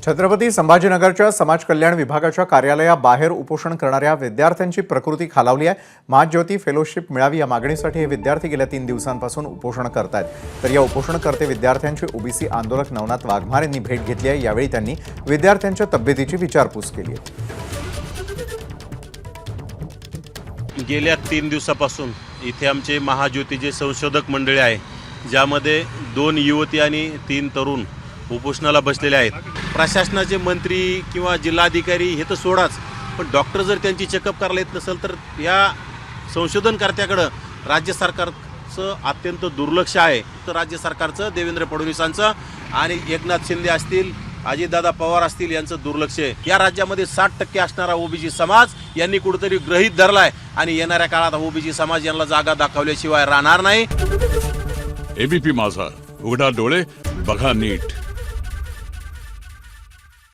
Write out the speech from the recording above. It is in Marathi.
छत्रपती संभाजीनगरच्या समाज कल्याण विभागाच्या कार्यालयाबाहेर उपोषण करणाऱ्या विद्यार्थ्यांची प्रकृती खालावली आहे। महाज्योती फेलोशिप मिळावी या मागणीसाठी हे विद्यार्थी गेल्या 3 दिवसांपासून उपोषण करतायत। तर या उपोषणकर्ते विद्यार्थ्यांची ओबीसी आंदोलक नवनाथ वाघमारे यांनी भेट घेतली आहे। यावेळी त्यांनी विद्यार्थ्यांच्या तब्येतीची विचारपूस केली आहे। गेल्या 3 दिवसापासून इथे आमचे महाज्योतीचे संशोधक मंडळी आहे, ज्यामध्ये 2 युवती आणि 3 तरुण उपोषणाला बसलेले आहेत। प्रशासनाचे मंत्री किंवा जिल्हाधिकारी हे तर सोडाच, पण डॉक्टर जर त्यांची चेकअप करायला येत नसेल तर या संशोधनकर्त्याकडं राज्य सरकारचं अत्यंत दुर्लक्ष आहे। तर राज्य सरकारचं, देवेंद्र फडणवीसांचं आणि एकनाथ शिंदे असतील, अजितदादा पवार असतील यांचं दुर्लक्ष आहे। या राज्यामध्ये 60% असणारा ओबीसी समाज यांनी कुठेतरी गृहीत धरलाय आणि येणाऱ्या काळात ओबीसी समाज यांना जागा दाखवल्याशिवाय राहणार नाही। एबीपी माझा, उघडा डोळे बघा नीट।